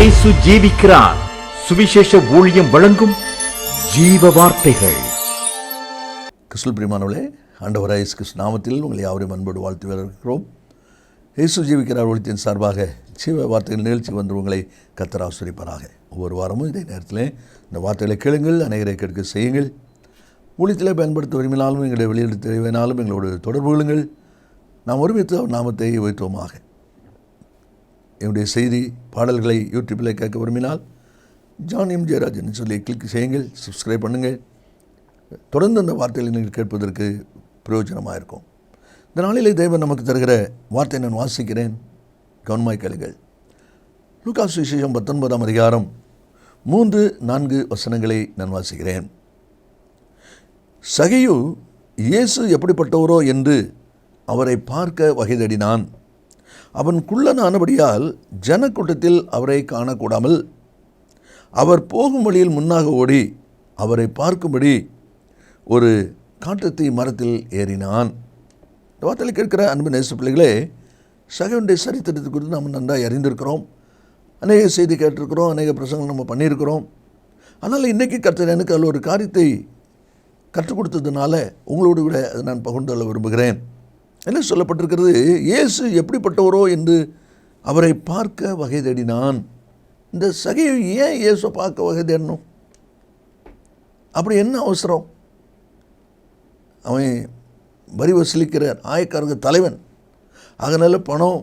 இயேசு ஜீவிக்கிறார். சுவிசேஷ ஊழியம் வழங்கும் ஜீவ வார்த்தைகள். கிறிஸ்துவில் பிரியமானவர்களே, ஆண்டவராகிய இயேசு கிறிஸ்து நாமத்தில் உங்களை யாவரையும் அன்போடு வாழ்த்து வரவேற்கிறோம். இயேசு ஜீவிக்கிறார் ஊழியத்தின் சார்பாக ஜீவ வார்த்தைகள் நிகழ்ச்சி வந்து உங்களை கர்த்தர் ஆசீர்வதிப்பாராக. ஒவ்வொரு வாரமும் இதே நேரத்தில் இந்த வார்த்தைகளை கேளுங்கள், அநேகரை கேட்க செய்யுங்கள். ஊழியத்தில் பயன்படுத்த விரும்பினாலும் எங்களை வெளியிட தேவையானாலும் எங்களோடு தொடர்பு கொள்ளுங்கள். நாம் ஒருமித்து அவர் நாமத்தை உயர்த்துவோமாக. என்னுடைய செய்தி பாடல்களை யூடியூப்பில் கேட்க விரும்பினால் ஜான் எம் ஜெயராஜன் சொல்லி கிளிக் செய்யுங்கள், சப்ஸ்கிரைப் பண்ணுங்கள். தொடர்ந்து அந்த வார்த்தைகளை நீங்கள் கேட்பதற்கு பிரயோஜனமாக இருக்கும். இந்த நாளிலே தேவன் நமக்கு தருகிற வார்த்தையை நான் வாசிக்கிறேன், கவனமாய் கேளுங்கள். லூக்கா சுவிசேஷம் 19ஆம் அதிகாரம் 3-4 வசனங்களை நான் வாசிக்கிறேன். சகேயு இயேசு எப்படிப்பட்டவரோ என்று அவரை பார்க்க வகை தேடினான். அவன் குள்ளனானபடியால் ஜனக்கூட்டத்தில் அவரை காணக்கூடாமல் அவர் போகும் வழியில் முன்னாக ஓடி அவரை பார்க்கும்படி ஒரு காட்டுத்தீ மரத்தில் ஏறினான். இந்த வார்த்தையில் கேட்கிற அன்பு நேச பிள்ளைகளே, சகேயுடைய சரித்திரத்தை குறித்து நாம் நன்றாக அறிந்திருக்கிறோம். அநேக செய்தி கேட்டிருக்கிறோம், அநேக பிரசங்கங்கள் நம்ம பண்ணியிருக்கிறோம். அதனால் இன்றைக்கி கர்த்தர் எனக்கு அதில் ஒரு காரியத்தை கற்றுக் கொடுத்ததுனால உங்களோடு கூட அதை நான் பகிர்ந்து கொள்ள விரும்புகிறேன். என்ன சொல்லப்பட்டிருக்கிறது? இயேசு எப்படிப்பட்டவரோ என்று அவரை பார்க்க வகை தேடினான். இந்த சகேயு ஏன் இயேசுவை பார்க்க வகை தேடணும்? அப்படி என்ன அவசரம்? அவன் வரி வசூலிக்கிற ஆயக்காரங்க தலைவன், அதனால் பணம்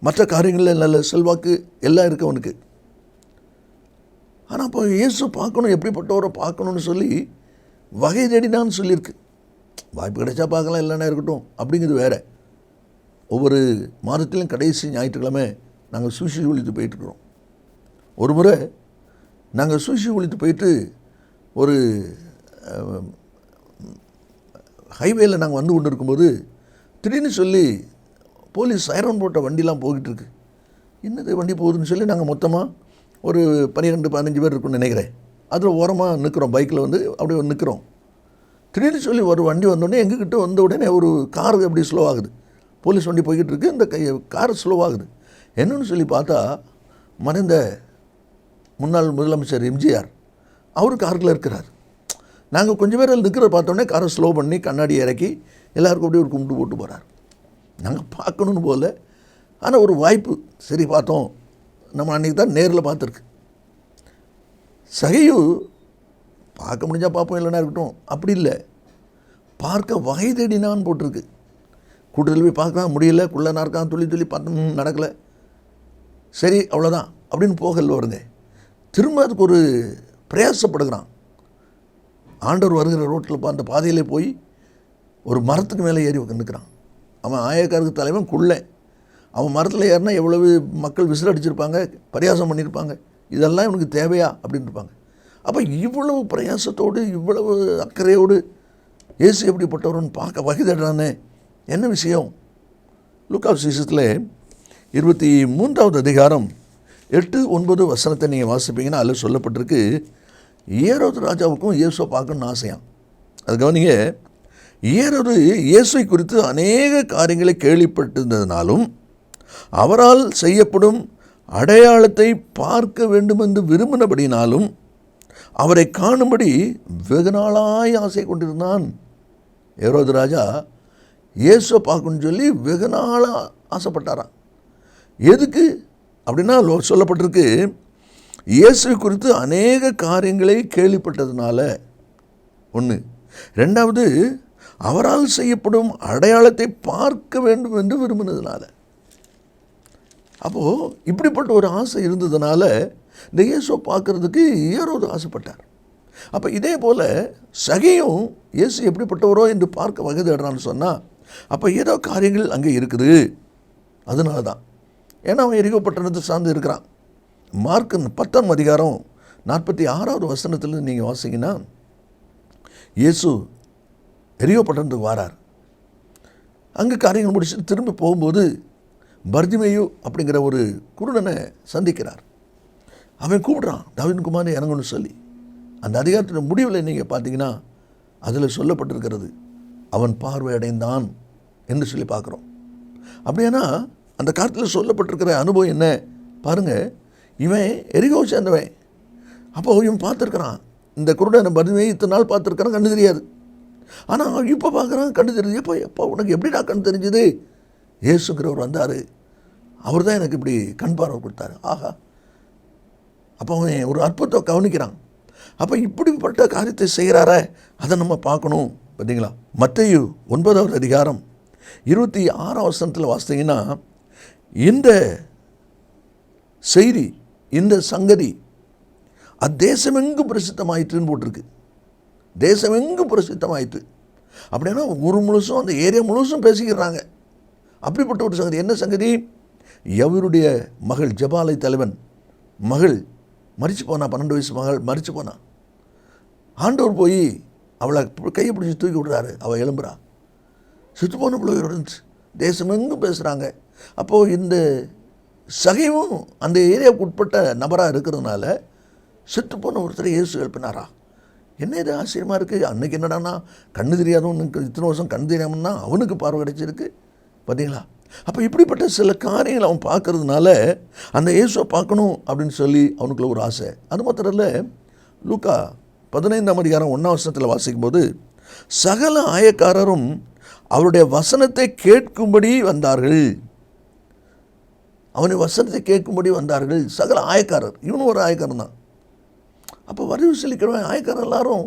மற்ற காரியங்களில் நல்ல செல்வாக்கு எல்லாம் இருக்கு அவனுக்கு. ஆனால் இப்போ இயேசு பார்க்கணும், எப்படிப்பட்டவரை பார்க்கணுன்னு சொல்லி வகை தேடினான்னு சொல்லியிருக்கு. வாய்ப்பு கிடைச்சா பார்க்கலாம், இல்லைன்னா இருக்கட்டும் அப்படிங்கிறது வேறு. ஒவ்வொரு மாதத்திலும் கடைசி ஞாயிற்றுக்கிழமை நாங்கள் சுவிசேஷ ஊழியத்துக்கு போயிட்டுருக்குறோம். ஒரு முறை நாங்கள் சுவிசேஷ ஊழியத்துக்கு போயிட்டு ஒரு ஹைவேயில் நாங்கள் வந்து கொண்டு இருக்கும்போது திடீர்னு சொல்லி போலீஸ் சைரன் போட்ட வண்டிலாம் போய்கிட்டுருக்கு. என்னது வண்டி போகுதுன்னு சொல்லி நாங்கள் மொத்தமாக ஒரு 12-15 பேர் இருக்குன்னு நினைக்கிறேன். அதில் ஓரமாக நிற்கிறோம், பைக்கில் வந்து அப்படியே நிற்கிறோம். திடீர்னு சொல்லி ஒரு வண்டி வந்தோடனே எங்ககிட்ட வந்த உடனே ஒரு கார் அப்படி ஸ்லோ ஆகுது. போலீஸ் வண்டி போய்கிட்டு இருக்கு, இந்த கார் ஸ்லோ ஆகுது. என்னன்னு சொல்லி பார்த்தா மறைந்த முன்னாள் முதலமைச்சர் எம்ஜிஆர் அவர் காருக்குள்ளே இருக்கிறார். நாங்கள் கொஞ்சம் பேர் நிற்கிற பார்த்தோன்னே காரை ஸ்லோ பண்ணி கண்ணாடி இறக்கி எல்லாருக்கும் அப்படியே ஒரு கும்பிட்டு போட்டு போகிறார். நாங்கள் பார்க்கணுன்னு போல, ஆனால் ஒரு வாய்ப்பு சரி பார்த்தோம். நம்ம அன்றைக்கி தான் நேரில் பார்த்துருக்கு. சகேயு பார்க்க முடிஞ்சால் பார்ப்போம், இல்லைன்னா இருக்கட்டும் அப்படி இல்லை, பார்க்க வகை தேடினான்னு போட்டிருக்கு. கூட்டத்தில் போய் பார்க்கலாம் முடியல, குள்ளனா இருக்கான், துள்ளி பார்த்து நடக்கலை, சரி அவ்வளோதான் அப்படின்னு போகல வருங்க. திரும்ப அதுக்கு ஒரு பிரயாசப்படுகிறான். ஆண்டவர் வருகிற ரோட்டில் அந்த பாதையிலே போய் ஒரு மரத்துக்கு மேலே ஏறி நிற்கிறான். அவன் ஆயக்காருக்கு தலைவன் குள்ளே. அவன் மரத்தில் ஏறினா எவ்வளவு மக்கள் விசில் அடிச்சிருப்பாங்க, பரியாசம் பண்ணியிருப்பாங்க, இதெல்லாம் இவனுக்கு தேவையா அப்படின்னு இருப்பாங்க. அப்போ இவ்வளவு பிரயாசத்தோடு இவ்வளவு அக்கறையோடு இயேசு எப்படிப்பட்டவர்னு பார்க்க வகை தேடுறானே, என்ன விஷயம்? லூக்கா சுவிசேஷத்தில் 23ஆவது அதிகாரம் 8-9 வசனத்தை நீங்கள் வாசிப்பீங்கன்னா அதில் சொல்லப்பட்டிருக்கு, ஏரோது ராஜாவுக்கும் இயேசுவை பார்க்கணுன்னு ஆசையாம். அது கவனிங்க, ஏரோது இயேசுவை குறித்து அநேக காரியங்களை கேள்விப்பட்டிருந்ததினாலும் அவரால் செய்யப்படும் அடையாளத்தை பார்க்க வேண்டும் என்று விரும்பினபடினாலும் அவரை காணும்படி வெகு நாளாய் ஆசை கொண்டிருந்தான். ஏரோது ராஜா இயேசுவை பார்க்கணுன்னு சொல்லி வெகு நாளாக ஆசைப்பட்டாராம். எதுக்கு அப்படின்னா சொல்லப்பட்டிருக்கு, இயேசுவை குறித்து அநேக காரியங்களை கேள்விப்பட்டதுனால ஒன்று, ரெண்டாவது அவரால் செய்யப்படும் அடையாளத்தை பார்க்க வேண்டும் என்று விரும்பினதுனால. அப்போது இப்படிப்பட்ட ஒரு ஆசை இருந்ததுனால இந்த இயேசுவை பார்க்குறதுக்கு ஏரோது ஆசைப்பட்டார். அப்போ இதே போல் சகேயும் இயேசு எப்படிப்பட்டவரோ என்று பார்க்க வகை தேடுறான்னு சொன்னால் அப்போ ஏதோ காரியங்கள் அங்கே இருக்குது. அதனால தான், ஏன்னா அவன் எரிகோ பட்டணத்தை சார்ந்து இருக்கிறான். மார்க் 10ஆம் அதிகாரம் 46ஆவது வசனத்தில் நீங்கள் வாசிங்கன்னா இயேசு எரிகோ பட்டணத்துக்கு வாரார். அங்கே காரியங்கள் முடிச்சுட்டு திரும்பி போகும்போது பர்திமேயு அப்படிங்கிற ஒரு குருடனை சந்திக்கிறார். அவன் கூப்பிட்றான், தாவீதின் குமாரனே இறங்கணும்னு சொல்லி. அந்த அதிகாரத்தின் முடிவில் நீங்கள் பார்த்தீங்கன்னா அதில் சொல்லப்பட்டிருக்கிறது, அவன் பார்வை அடைந்தான் என்று சொல்லி பார்க்குறோம். அப்படியானா அந்த காலத்தில் சொல்லப்பட்டிருக்கிற அனுபவம் என்ன பாருங்கள். இவன் எரிகோவை சேர்ந்தவன். அப்போது இவன் பார்த்துருக்குறான், இந்த குருடனை பதுமையை இத்தனை நாள் பார்த்துருக்கிறான், கண்ணு தெரியாது. ஆனால் இப்போ பார்க்குறான், கண்ணு தெரியுது. எப்போ உனக்கு எப்படிடா கண் தெரிஞ்சுது? இயேசுங்கிறவர் வந்தார், அவர் தான் எனக்கு இப்படி கண் பார்வை கொடுத்தாரு. ஆஹா, அப்போ அவன் ஒரு அற்புதத்தை கவனிக்கிறான். அப்போ இப்படிப்பட்ட காரியத்தை செய்கிறார, அதை நம்ம பார்க்கணும். பார்த்தீங்களா? மத்தேயு 9வது அதிகாரம் 26ஆம் வசனத்தில் வாசித்தீங்கன்னா, இந்த செய்தி, இந்த சங்கதி அத்தேசமெங்கும் பிரசித்தமாயிற்றுன்னு போட்டிருக்கு. தேசமெங்கும் பிரசித்தமாயிற்று அப்படின்னா ஊர் முழுசும், அந்த ஏரியா முழுசும் பேசிக்கிறாங்க. அப்படிப்பட்ட ஒரு சங்கதி. என்ன சங்கதி? எவருடைய மகள், ஜபாலை தலைவன் மகள் மரிச்சு போனா, 12 வயசு மகள் மரிச்சு போனா. ஆண்டவர் போய் அவளை கையை பிடிச்சி தூக்கி விடுறாரு. அவள் எழும்புறா. சுத்து போன பிள்ளை இருந்துச்சு. தேசமெங்கும் பேசுகிறாங்க. அப்போது இந்த சகையும் அந்த ஏரியாவுக்கு உட்பட்ட நபராக இருக்கிறதுனால செத்து போன ஒருத்தரை இயேசு எழுப்பினாரா? என்ன இது ஆச்சரியமாக இருக்குது. அன்றைக்கி என்னடானா கண்ணு தெரியாதவனுக்கு இத்தனை வருஷம் கண் தெரியாமன்னா அவனுக்கு பார்வை கிடைச்சிருக்கு. பார்த்தீங்களா? அப்போ இப்படிப்பட்ட சில காரியங்களை அவன் பார்க்கறதுனால அந்த இயேசுவை பார்க்கணும் அப்படின்னு சொல்லி அவனுக்குள்ள ஒரு ஆசை. அது மாத்திரம் இல்லை, லூக்கா 15ஆம் அதிகாரம் 1ஆம் வசனத்தில் வாசிக்கும்போது, சகல ஆயக்காரரும் அவருடைய வசனத்தை கேட்கும்படி வந்தார்கள். அவனை வசனத்தை கேட்கும்படி வந்தார்கள். சகல ஆயக்காரர், இவனும் ஒரு ஆயக்காரன் தான். அப்போ வரிவு செலுக்கிறவன் ஆயக்காரர் எல்லாரும்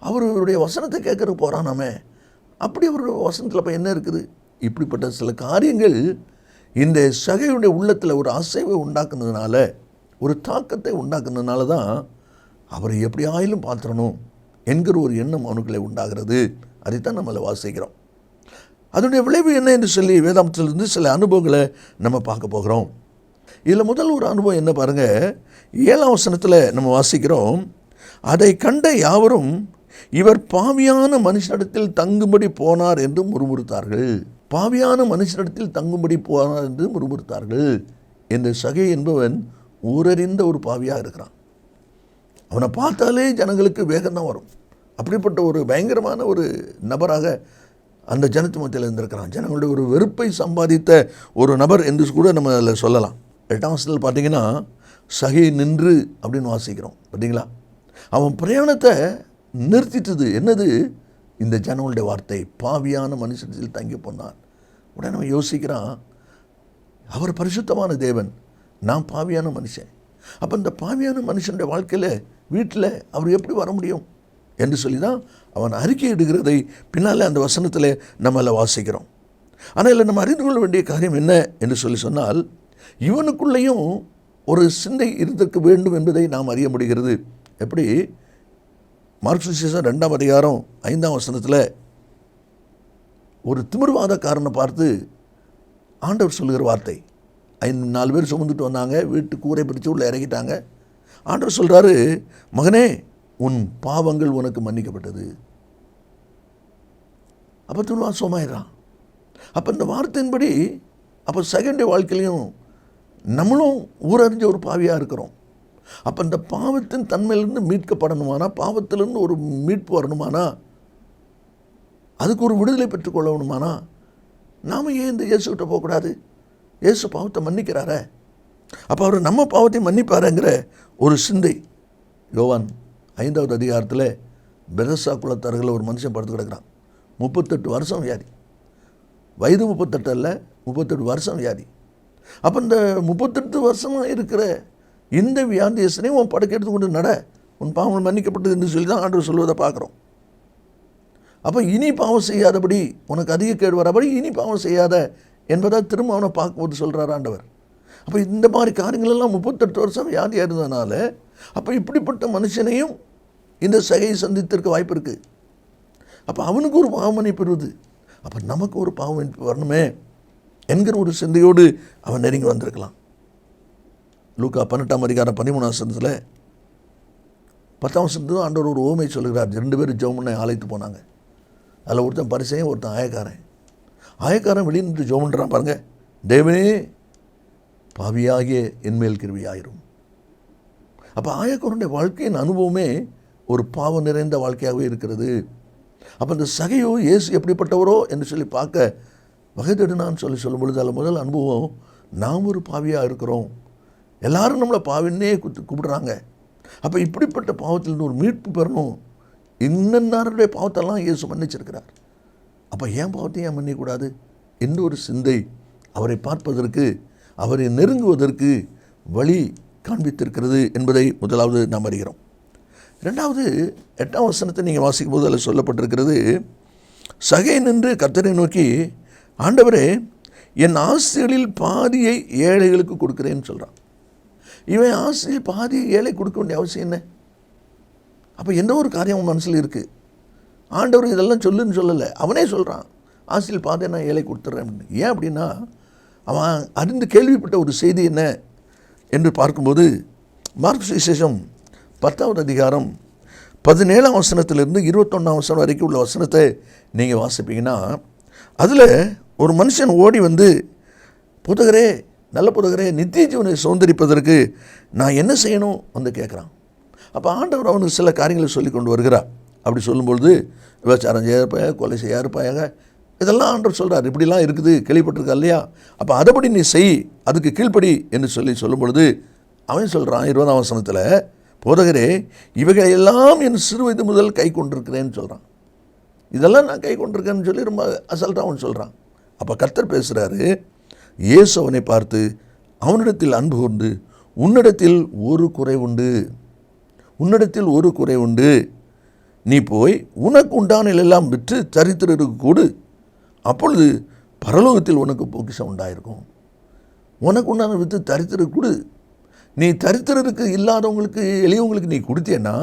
அவருடைய வசனத்தை கேட்கறதுக்கு போகிறானாமே. அப்படி அவருடைய வசனத்தில் இப்போ என்ன இருக்குது? இப்படிப்பட்ட சில காரியங்கள் இந்த சகையுடைய உள்ளத்தில் ஒரு அசைவை உண்டாக்குனதுனால, ஒரு தாக்கத்தை உண்டாக்குனதுனால தான் அவரை எப்படி ஆயிலும் பார்த்துடணும் என்கிற ஒரு எண்ணம் அவனுக்குள்ளே உண்டாகிறது. அதைத்தான் நம்மளை வாசிக்கிறோம். அதனுடைய விளைவு என்ன என்று சொல்லி வேதாந்தத்திலிருந்து சில அனுபவங்களை நம்ம பார்க்க போகிறோம். இதில் முதல் ஒரு அனுபவம் என்ன பாருங்கள். 7ஆம் வசனத்தில் நம்ம வாசிக்கிறோம், அதை கண்ட யாவரும் இவர் பாவியான மனுஷனிடத்தில் தங்கும்படி போனார் என்று முறுமுறுத்தார்கள். பாவியான மனுஷனிடத்தில் தங்கும்படி போனார் என்று முறுமுறுத்தார்கள். இந்த சகை என்பவன் ஊரறிந்த ஒரு பாவியாக இருக்கிறான். அவனை பார்த்தாலே ஜனங்களுக்கு வேகம்தான் வரும். அப்படிப்பட்ட ஒரு பயங்கரமான ஒரு நபராக அந்த ஜனத்து மத்தியில் இருந்திருக்கிறான். ஜனங்களுடைய ஒரு வெறுப்பை சம்பாதித்த ஒரு நபர் என்று கூட நம்ம அதில் சொல்லலாம். 8ஆம் வசனத்தில் பார்த்தீங்கன்னா, சகை நின்று அப்படின்னு வாசிக்கிறோம். பார்த்தீங்களா? அவன் பிரயாணத்தை நிறுத்திட்டது என்னது? இந்த ஜனங்களுடைய வார்த்தை, பாவியான மனுஷத்தில் தங்கி போனான். உடனே நம்ம யோசிக்கிறான், அவர் பரிசுத்தமான தேவன், நான் பாவியான மனுஷன். அப்போ இந்த பாவியான மனுஷனுடைய வாழ்க்கையில், வீட்டில் அவர் எப்படி வர முடியும் என்று சொல்லி தான் அவன் அறிக்கை இடுகிறதை பின்னால் அந்த வசனத்தில் நம்மளை வாசிக்கிறோம். ஆனால் இல்லை, நம்ம அறிந்து கொள்ள வேண்டிய காரியம் என்ன என்று சொன்னால், இவனுக்குள்ளேயும் ஒரு சிந்தை இருந்திருக்க வேண்டும் என்பதை நாம் அறிய முடிகிறது. எப்படி? மார்க்கு சுவிசேஷம் 2ஆம் அதிகாரம் 5ஆம் வசனத்தில் ஒரு திமிர்வாதக்காரனை பார்த்து ஆண்டவர் சொல்லுகிற வார்த்தை, 4 பேர் சுமந்துட்டு வந்தாங்க, வீட்டு கூரை பிடிச்சி உள்ள இறங்கிட்டாங்க. ஆண்டவர் சொல்கிறாரு, மகனே உன் பாவங்கள் உனக்கு மன்னிக்கப்பட்டது. அப்போ திருவான் சோமாயிடுறான். அப்போ இந்த வார்த்தையின்படி அப்போ செகண்ட் வாழ்க்கையிலையும் நம்மளும் ஊரறிஞ்ச ஒரு பாவியாக இருக்கிறோம். அப்போ இந்த பாவத்தின் தன்மையிலிருந்து மீட்கப்படணுமானா, பாவத்திலிருந்து ஒரு மீட்பு வரணுமானா, அதுக்கு ஒரு விடுதலை பெற்றுக்கொள்ளணுமானா, நாம் ஏன் இந்த இயேசுகிட்ட போகக்கூடாது? இயேசு பாவத்தை மன்னிக்கிறாரே, அப்போ அவர் நம்ம பாவத்தை மன்னிப்பாருங்கிற ஒரு சிந்தை. யோவான் 5ஆவது அதிகாரத்தில் பெதஸ்தா குளத்தார்கள் ஒரு மனுஷன் படுத்து கிடக்கிறான். 38 வருஷம் வியாதி. வயது 38 அல்ல, 38 வருஷம் வியாதி. அப்போ இந்த 38 வருஷமாக இருக்கிற இந்த வியாதியசனையும் உன் படுக்கை எடுத்துக்கொண்டு நட, உன் பாவங்கள் மன்னிக்கப்பட்டது என்று சொல்லி தான் ஆண்டவர் சொல்வதை பார்க்குறோம். அப்போ இனி பாவம் செய்யாதபடி, உனக்கு அதிக கேடு வரபடி இனி பாவம் செய்யாத என்பதாக திரும்ப அவனை பார்க்கும்போது சொல்கிறார் ஆண்டவர். அப்போ இந்த மாதிரி காரியங்களெல்லாம் 38 வருஷம் வியாதியாக இருந்ததுனால, அப்போ இப்படிப்பட்ட மனுஷனையும் இந்த சகையை சந்தித்திருக்க வாய்ப்பு இருக்குது. அப்போ அவனுக்கு ஒரு பாவ மன்னிப்பு வருது, அப்போ நமக்கு ஒரு பாவ மன்னிப்பு வரணுமே என்கிற ஒரு சிந்தையோடு அவன் நெருங்கி வந்திருக்கலாம். லூக்கா 18ஆம் அதிகாரம் 13ஆம் வசனத்தில் 10ஆம் வசனத்தில் ஆண்டவர் ஒரு ஓமை சொல்கிறார். 2 பேர் ஜெபம் பண்ண ஆலயத்து போனாங்க. அதில் ஒருத்தன் பரிசேயன், ஒருத்தன் ஆயக்காரன். ஆயக்காரன் வெளியே நின்று ஜெபம் பண்ணுறான் பாருங்கள், தேவனே பாவியாகிய என்மேல் கிருபையாயிரும். அப்போ ஆயக்காரனுடைய வாழ்க்கையின் அனுபவமே ஒரு பாவம் நிறைந்த வாழ்க்கையாகவே இருக்கிறது. அப்போ இந்த சகையோ இயேசு எப்படிப்பட்டவரோ என்று சொல்லி பார்க்க வகை தேடினான்னு சொல்லும் பொழுது அதில் முதல் அனுபவம், நாம் ஒரு பாவியாக இருக்கிறோம் எல்லாரும் நம்மளை பாவின்னே கூப்பிடுறாங்க. அப்போ இப்படிப்பட்ட பாவத்திலிருந்து ஒரு மீட்பு பெறணும். இன்னன்னாருடைய பாவத்தெல்லாம் இயேசு மன்னிச்சிருக்கிறார். அப்போ ஏன் பாவத்தையும் ஏன் மன்னிக்கூடாது என்று ஒரு சிந்தை அவரை பார்ப்பதற்கு, அவரை நெருங்குவதற்கு வழி காண்பித்திருக்கிறது என்பதை முதலாவது நாம் அறிகிறோம். இரண்டாவது 8ஆம் வசனத்தை நீங்கள் வாசிக்கும் போது அதில் சொல்லப்பட்டிருக்கிறது, சகை நின்று கர்த்தரை நோக்கி, ஆண்டவரே, என் ஆஸ்திகளில் பாதியை ஏழைகளுக்கு கொடுக்குறேன்னு சொல்கிறான். இவன் ஆஸ்தியில் பாதியை ஏழை கொடுக்க வேண்டிய அவசியம் என்ன? அப்போ எந்த ஒரு காரியம் அவன் மனசில் இருக்குது. ஆண்டவர் இதெல்லாம் சொல்லுன்னு சொல்லலை, அவனே சொல்கிறான், ஆஸ்தியில் பாதியை நான் ஏழை கொடுத்துட்றேன் அப்படின்னு. ஏன் அப்படின்னா அவன் அறிந்து கேள்விப்பட்ட ஒரு செய்தி என்ன என்று பார்க்கும்போது, மார்க்கு சுவிசேஷம் 10வது அதிகாரம் 17ஆம் வசனத்திலிருந்து 21ஆம் வசனம் வரைக்கும் உள்ள வசனத்தை நீங்கள் வாசிப்பீங்கன்னா, அதில் ஒரு மனுஷன் ஓடி வந்து, புதகரே, நல்ல புதகரே, நித்திய ஜீவனை சுதந்திரிப்பதற்கு நான் என்ன செய்யணும் வந்து கேட்குறான். அப்போ ஆண்டவர் அவனுக்கு சில காரியங்களை சொல்லி கொண்டு வருகிறார். அப்படி சொல்லும்பொழுது, விபச்சாரம் செய்யாருப்பாய, கொலை செய்யாருப்பாயாக, இதெல்லாம் ஆண்டவர் சொல்கிறார். இப்படிலாம் இருக்குது, கேள்விப்பட்டிருக்கா இல்லையா? அப்போ அதைப்படி நீ செய், அதுக்கு கீழ்ப்படி என்று சொல்லும் பொழுது அவன் சொல்கிறான் 20ஆம் வசனத்தில், போதகரே, இவைகளெல்லாம் என் சிறு வயது முதல் கை கொண்டிருக்கிறேன்னு சொல்கிறான். இதெல்லாம் நான் கை கொண்டிருக்கேன்னு சொல்லி ரொம்ப அசல்ட்டாக அவன் சொல்கிறான். அப்போ கர்த்தர் பேசுகிறாரு. இயேசு அவனை பார்த்து, அவனிடத்தில் அன்பு கொண்டு, உன்னிடத்தில் ஒரு குறை உண்டு, உன்னிடத்தில் ஒரு குறை உண்டு. நீ போய் உனக்கு உண்டான எல்லாம் விற்று தரித்திரருக்கு கொடு, அப்பொழுது பரலோகத்தில் உனக்கு பொக்கிஷம் உண்டாயிருக்கும். உனக்கு உண்டான விற்று தரித்திரருக்கு கொடு. நீ தரித்திரருக்கு, இல்லாதவங்களுக்கு, எளியவங்களுக்கு நீ கொடுத்தேன்னா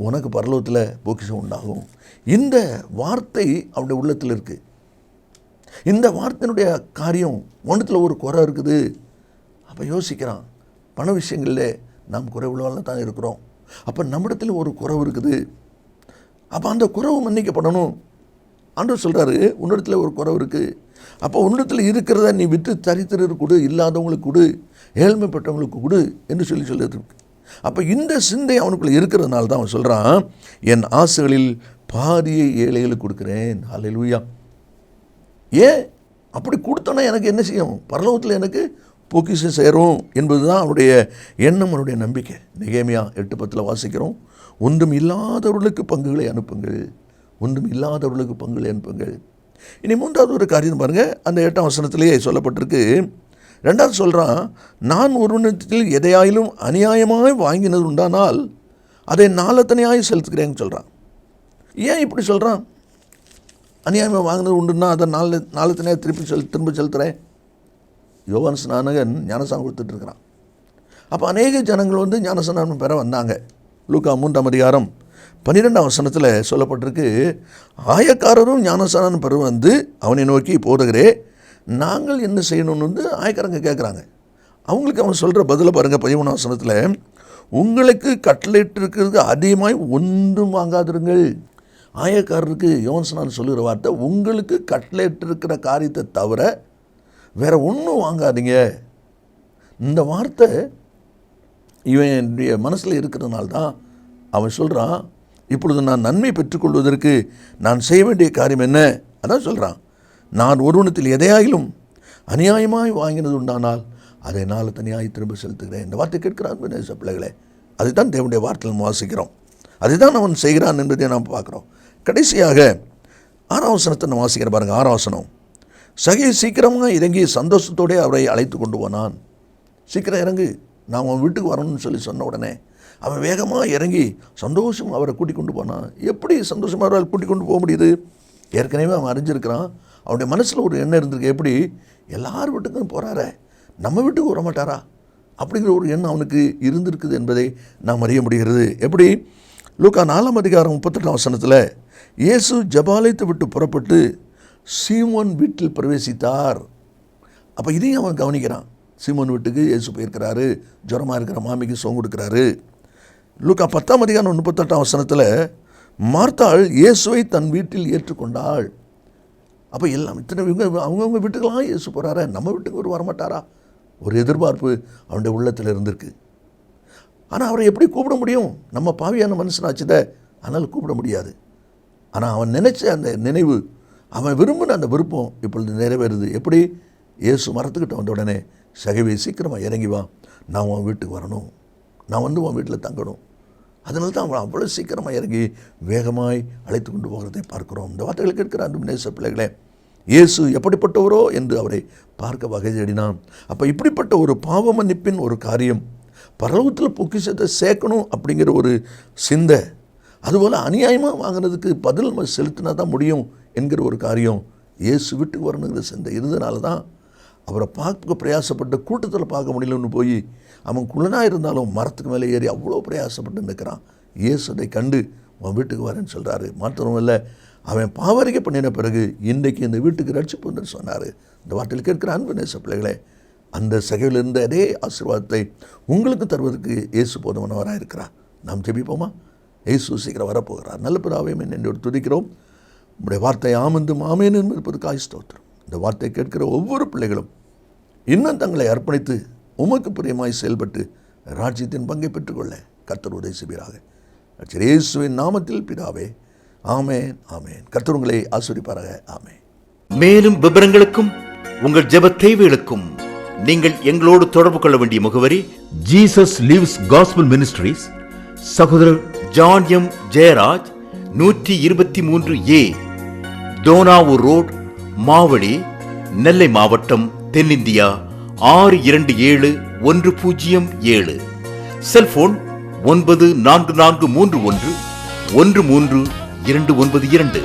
உனக்கு பரலோகத்தில் பொக்கிஷம் உண்டாகும். இந்த வார்த்தை அவனுடைய உள்ளத்தில் இருக்குது. இந்த வார்த்தையினுடைய காரியம் உன்னத்தில் ஒரு குறை இருக்குது. அப்போ யோசிக்கிறான், பண விஷயங்களில் நாம் குறைவுள்ளவர்கள் தான் இருக்கிறோம். அப்போ நம்மிடத்தில் ஒரு குறைவு இருக்குது. அப்போ அந்த குறைவு மன்னிக்கப்படணும். ஆண்டவர் சொல்கிறாரு, உன்னிடத்தில் ஒரு குறைவு இருக்குது. அப்போ உன்னிடத்தில் இருக்கிறத நீ விட்டு தரித்திரருக்கு கொடு, இல்லாதவங்களுக்கு கொடு, ஏழ்மைப்பட்டவங்களுக்கு கொடு என்று சொல்லியிருக்கு. அப்போ இந்த சிந்தை அவனுக்குள்ளே இருக்கிறதுனால தான் அவன் சொல்கிறான், என் ஆசைகளில் பாதியை ஏழைகளுக்கு கொடுக்குறேன். ஹல்லேலூயா. ஏன் அப்படி கொடுத்தோன்னா எனக்கு என்ன செய்யும்? பரலோகத்தில் எனக்கு பொக்கிஷம் சேரும் என்பது தான் அவனுடைய எண்ணம், அவனுடைய நம்பிக்கை. நெகேமியா 8:10 வாசிக்கிறோம், ஒன்றும் இல்லாதவர்களுக்கு பங்குகளை அனுப்புங்கள், ஒன்றும் இல்லாதவர்களுக்கு பங்குகளை அனுப்புங்கள். இனி மூன்றாவது ஒரு காரியம் பாருங்கள், அந்த 8ஆம் வசனத்திலேயே சொல்லப்பட்டிருக்கு. ரெண்டாவது சொல்கிறான், நான் ஒருவனிடத்தில் எதையாயிலும் அநியாயமாய் வாங்கினது உண்டானால் அதை நாளத்தனையாய் செலுத்துக்கிறேன்னு சொல்கிறான். ஏன் இப்படி சொல்கிறான்? அநியாயமாக வாங்கினது உண்டுன்னா அதை நாளத்தனையாக திரும்ப செலுத்துகிறேன். யோவான் ஸ்நானகன் ஞானஸ்நானம் கொடுத்துட்ருக்கிறான். அப்போ அநேக ஜனங்கள் வந்து ஞானஸ்நானம் பெற வந்தாங்க. லூக்கா 3ஆம் அதிகாரம் 12ஆம் வசனத்தில் சொல்லப்பட்டிருக்கு, ஆயக்காரரும் ஞானஸ்நானம் பெற வந்து அவனை நோக்கி, போதகரே, நாங்கள் என்ன செய்யணும்னு வந்து ஆயக்காரங்க கேட்குறாங்க. அவங்களுக்கு அவன் சொல்கிற பதிலை பாருங்கள். 13ஆம் வசனத்தில், உங்களுக்கு கட்டளையிட்டு இருக்கிறதுக்கு அதிகமாய் ஒன்றும் வாங்காதிருங்கள். ஆயக்காரருக்கு யோவான் சொல்லுகிற வார்த்தை, உங்களுக்கு கட்டளையிட்டு இருக்கிற காரியத்தை தவிர வேறு ஒன்றும் வாங்காதீங்க. இந்த வார்த்தை இவன் மனசில் இருக்கிறதுனால தான் அவன் சொல்கிறான், இப்பொழுது நான் நன்மை பெற்றுக்கொள்வதற்கு நான் செய்ய வேண்டிய காரியம் என்ன? அதான் சொல்கிறான், நான் ஒருவனத்தில் எதையாயிலும் அநியாயமாய் வாங்கினது உண்டானால் அதை நாள் தனியாய் திரும்ப செலுத்துகிறேன். இந்த வார்த்தை கேட்கிறான் நேச பிள்ளைகளே. அதை தான் தேவனுடைய வார்த்தையில் வாசிக்கிறோம். அதை தான் அவன் செய்கிறான் என்பதை நாம் பார்க்குறோம். கடைசியாக 6ஆம் வசனத்தை நம்ம வாசிக்கிற பாருங்கள். 6ஆம் வசனம், சகை சீக்கிரமாக இறங்கி சந்தோஷத்தோடு அவரை அழைத்து கொண்டு போனான். சீக்கிரம் இறங்கு, நான் அவன் வீட்டுக்கு வரணும்னு சொன்ன உடனே அவன் வேகமாக இறங்கி சந்தோஷமாக அவரை கூட்டிக் கொண்டு போனான். எப்படி சந்தோஷமாக அவரை கூட்டிக் கொண்டு போக முடியுது? ஏற்கனவே அவன் அறிஞ்சிருக்கிறான். அவனுடைய மனசில் ஒரு எண்ணம் இருந்திருக்கு, எப்படி எல்லார் வீட்டுக்கும் போகிறாரே, நம்ம வீட்டுக்கு வர மாட்டாரா அப்படிங்கிற ஒரு எண்ணம் அவனுக்கு இருந்திருக்குது என்பதை நாம் அறிய முடிகிறது. எப்படி? லூக்கா 4ஆம் அதிகாரம் 38ஆம் வசனத்தில், இயேசு ஜெபாலயத்தை விட்டு புறப்பட்டு சீமோன் வீட்டில் பிரவேசித்தார். அப்போ இதையும் அவன் கவனிக்கிறான். சீமோன் வீட்டுக்கு இயேசு போயிருக்கிறாரு, ஜுரமாக இருக்கிற மாமிக்கு சோங் கொடுக்குறாரு. லூக்கா 10ஆம் அதிகாரம் 38ஆம் வசனத்தில், மார்த்தாள் இயேசுவை தன் வீட்டில் ஏற்றுக்கொண்டாள். அப்போ எல்லாம் இத்தனை அவங்கவுங்க வீட்டுக்கெல்லாம் இயேசு போகிறாரா, நம்ம வீட்டுக்கு ஒரு வரமாட்டாரா? ஒரு எதிர்பார்ப்பு அவனுடைய உள்ளத்தில் இருந்திருக்கு. ஆனால் அவரை எப்படி கூப்பிட முடியும்? நம்ம பாவியான மனுஷனாச்சுத, அதனால் கூப்பிட முடியாது. ஆனால் அவன் நினச்ச அந்த நினைவு, அவன் விரும்பின அந்த விருப்பம் இப்பொழுது நிறைவேறுது. எப்படி? இயேசு மரத்துக்கிட்ட வந்த உடனே, சகைவே சீக்கிரமாக இறங்கி வா, நான் உன் வீட்டுக்கு வரணும், நான் வந்து உன் வீட்டில் தங்கணும். அதனால தான் அவன் அவ்வளோ சீக்கிரமாக இறங்கி வேகமாய் அழைத்து கொண்டு போகிறதை பார்க்கிறோம். இந்த வார்த்தைகளை கேட்கிற அன்பு நேச பிள்ளைகளே, இயேசு எப்படிப்பட்டவரோ என்று அவரை பார்க்க வகை தேடினான். அப்போ இப்படிப்பட்ட ஒரு பாவ மன்னிப்பின் ஒரு காரியம், பரலோகத்தில் பொக்கிஷத்தை சேர்க்கணும் அப்படிங்கிற ஒரு சிந்தை, அதுபோல் அநியாயமாக வாங்கினதுக்கு பதில் நம்ம செலுத்தினா தான் முடியும் என்கிற ஒரு காரியம், இயேசு வீட்டுக்கு வரணுங்கிற சிந்தை இருந்ததுனால தான் அவரை பார்க்க பிரயாசப்பட்டு கூட்டத்தில் பார்க்க முடியலன்னு போய் அவன் குள்ளனாக இருந்தாலும் மரத்துக்கு மேலே ஏறி அவ்வளோ பிரயாசப்பட்டு நிற்கிறான். இயேசு அதை கண்டு அவன் வீட்டுக்கு வரேன்னு சொல்கிறாரு. மாத்திரமில்லை, அவன் பாவரிக்கை பண்ணின பிறகு இன்றைக்கு இந்த வீட்டுக்கு ரட்சிப்பு வந்து சொன்னார். இந்த வார்த்தையில் கேட்கிற அன்பு நேச பிள்ளைகளே, அந்த சகையில் இருந்த அதே ஆசீர்வாதத்தை உங்களுக்கு தருவதற்கு இயேசு போதுமானவராக இருக்கிறார். நாம் ஜெபிப்போமா? இயேசு சீக்கிரம் வரப்போகிறார். நல்ல பிதாவே, என்னோடு துதிக்கிறோம். உங்களுடைய வார்த்தை ஆமென்றும் ஆமென் என்பதற்காக ஸ்தோத்திரம். இந்த வார்த்தை கேட்கிற ஒவ்வொரு பிள்ளைகளும் இன்னும் தங்களை அர்ப்பணித்து உமக்கு பிரியமாய் செயல்பட்டு ராஜ்யத்தின் பங்கை பெற்றுக்கொள்ள கர்த்தர் உதவி செய்வீராக. இயேசுவின் நாமத்தில் பிதாவே, ஆமென் ஆமென். கர்த்தர் உங்களை ஆசீர்வதிப்பாராக. ஆமென். மேலும் விவரங்களுக்கும் உங்கள் ஜெப தேவைகளுக்கும் நீங்கள் எங்களோடு தொடர்பு கொள்ள வேண்டிய முகவரி: ஜீசஸ் லிவ்ஸ் காஸ்பல் மினிஸ்ட்ரீஸ், சகோதரர் John M Jeyaraj, 123A Dohnavur road, Mavadi, Nellai மாவட்டம், தென்னிந்தியா 627107. செல்போன் 9443113292.